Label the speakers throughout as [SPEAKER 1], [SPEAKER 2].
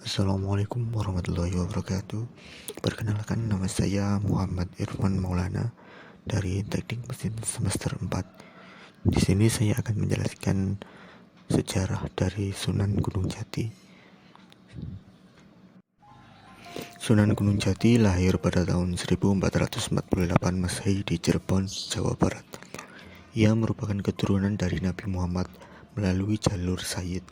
[SPEAKER 1] Assalamualaikum warahmatullahi wabarakatuh. Perkenalkan, nama saya Muhammad Irfan Maulana dari Teknik Mesin semester 4. Di sini saya akan menjelaskan sejarah dari Sunan Gunung Jati. Sunan Gunung Jati lahir pada tahun 1448 Masehi di Cirebon, Jawa Barat. Ia merupakan keturunan dari Nabi Muhammad melalui jalur Sayyid.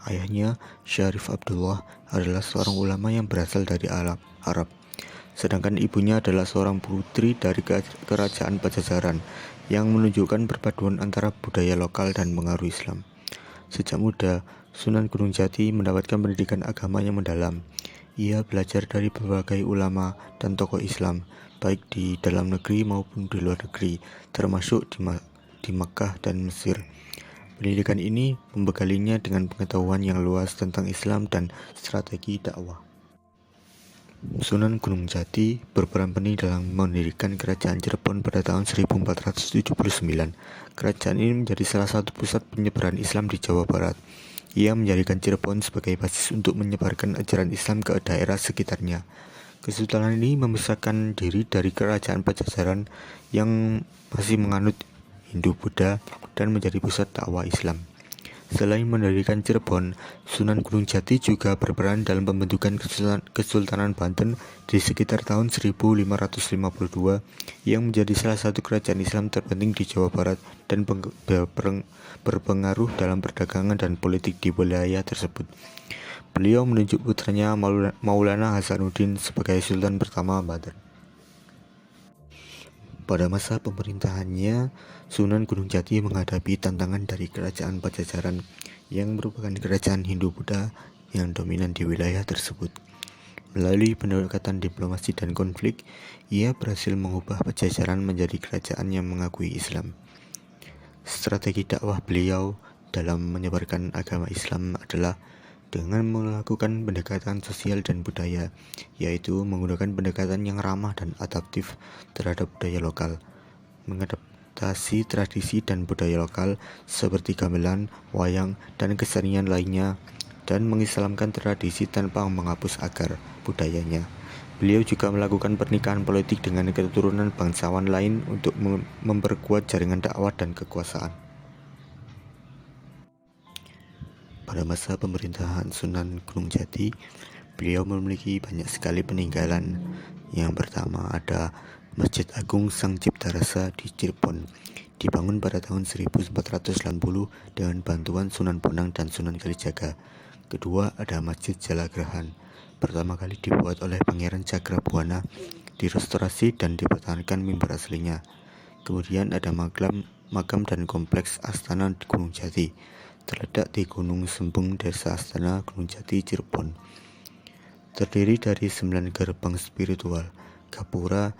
[SPEAKER 1] Ayahnya, Syarif Abdullah, adalah seorang ulama yang berasal dari Arab. Sedangkan ibunya adalah seorang putri dari kerajaan Pajajaran yang menunjukkan perpaduan antara budaya lokal dan pengaruh Islam. Sejak muda, Sunan Gunung Jati mendapatkan pendidikan agama yang mendalam. Ia belajar dari berbagai ulama dan tokoh Islam, baik di dalam negeri maupun di luar negeri, termasuk di Makkah dan Mesir. Pendidikan ini membekalinya dengan pengetahuan yang luas tentang Islam dan strategi dakwah. Sunan Gunung Jati berperan penting dalam mendirikan Kerajaan Cirebon pada tahun 1479. Kerajaan ini menjadi salah satu pusat penyebaran Islam di Jawa Barat. Ia menjadikan Cirebon sebagai basis untuk menyebarkan ajaran Islam ke daerah sekitarnya. Kesultanan ini memisahkan diri dari Kerajaan Pajajaran yang masih menganut Hindu-Buddha dan menjadi pusat dakwah Islam. Selain mendirikan Cirebon, Sunan Gunung Jati juga berperan dalam pembentukan Kesultanan Banten di sekitar tahun 1552 yang menjadi salah satu kerajaan Islam terpenting di Jawa Barat dan berpengaruh dalam perdagangan dan politik di wilayah tersebut. Beliau menunjuk putranya Maulana Hasanuddin sebagai Sultan pertama Banten. Pada masa pemerintahannya, Sunan Gunung Jati menghadapi tantangan dari Kerajaan Pajajaran yang merupakan kerajaan Hindu-Buddha yang dominan di wilayah tersebut. Melalui pendekatan diplomasi dan konflik, ia berhasil mengubah Pajajaran menjadi kerajaan yang mengakui Islam. Strategi dakwah beliau dalam menyebarkan agama Islam adalah dengan melakukan pendekatan sosial dan budaya, yaitu menggunakan pendekatan yang ramah dan adaptif terhadap budaya lokal, mengadaptasi tradisi dan budaya lokal seperti gamelan, wayang, dan kesenian lainnya, dan mengislamkan tradisi tanpa menghapus akar budayanya. Beliau juga melakukan pernikahan politik dengan keturunan bangsawan lain untuk memperkuat jaringan dakwah dan kekuasaan. Pada masa pemerintahan Sunan Gunung Jati, beliau memiliki banyak sekali peninggalan. Yang pertama ada Masjid Agung Sang Cipta Rasa di Cirebon, dibangun pada tahun 1480 dengan bantuan Sunan Bonang dan Sunan Kalijaga. Kedua ada Masjid Jalagrahan, pertama kali dibuat oleh Pangeran Cakrabuana, direstorasi dan dipertahankan mimbar aslinya. Kemudian ada makam dan kompleks Astana di Gunung Jati, terletak di Gunung Sembung, Desa Astana, Gunung Jati, Cirebon. Terdiri dari 9 gerbang spiritual, Gapura,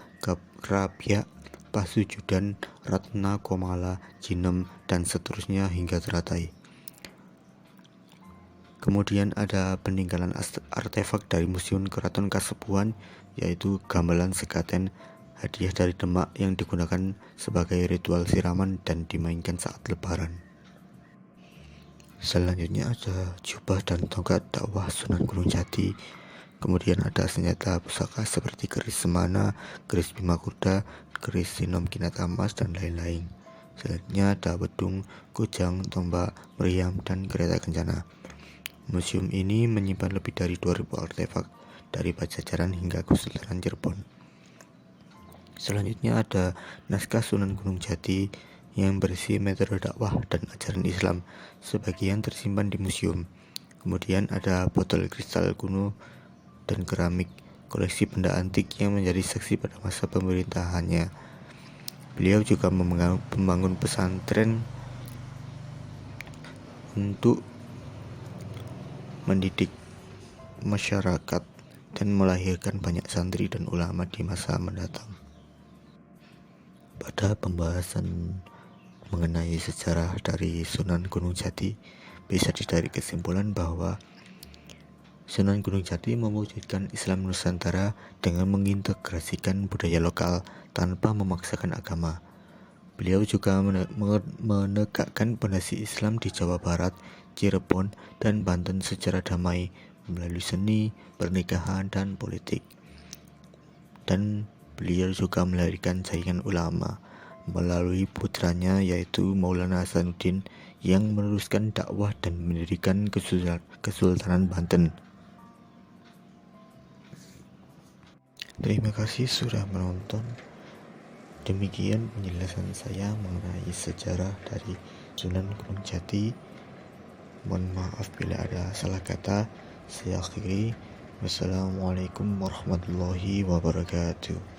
[SPEAKER 1] Krabyak, Pasujudan, Ratna, Komala, Jinem, dan seterusnya hingga teratai. Kemudian ada peninggalan artefak dari Museum Keraton Kasepuhan, yaitu gamelan Sekaten, hadiah dari Demak yang digunakan sebagai ritual siraman dan dimainkan saat lebaran. Selanjutnya ada jubah dan tongkat dakwah Sunan Gunung Jati. Kemudian ada senjata pusaka seperti keris semana, keris Bima Kuda, keris Sinom Kinata Emas, dan lain-lain. Selanjutnya ada wedung, kujang, tombak, meriam, dan kereta kencana. Museum ini menyimpan lebih dari 2000 artefak dari Pajajaran hingga Kesultanan Cirebon. Selanjutnya ada naskah Sunan Gunung Jati yang berisi metode dakwah dan ajaran Islam, sebagian tersimpan di museum. Kemudian ada botol kristal kuno dan keramik, koleksi benda antik yang menjadi saksi pada masa pemerintahannya. Beliau juga membangun pesantren untuk mendidik masyarakat dan melahirkan banyak santri dan ulama di masa mendatang. Pada pembahasan mengenai sejarah dari Sunan Gunung Jati, bisa ditarik kesimpulan bahwa Sunan Gunung Jati mewujudkan Islam Nusantara dengan mengintegrasikan budaya lokal tanpa memaksakan agama. Beliau juga menegakkan pondasi Islam di Jawa Barat, Cirebon, dan Banten secara damai, melalui seni, pernikahan, dan politik. Dan beliau juga melahirkan jaringan ulama melalui putranya yaitu Maulana Hasanuddin yang meneruskan dakwah dan mendirikan Kesultanan Banten. Terima kasih sudah menonton. Demikian penjelasan saya mengenai sejarah dari Sunan Gunung Jati. Mohon maaf bila ada salah kata. Saya akhiri. Wassalamualaikum warahmatullahi wabarakatuh.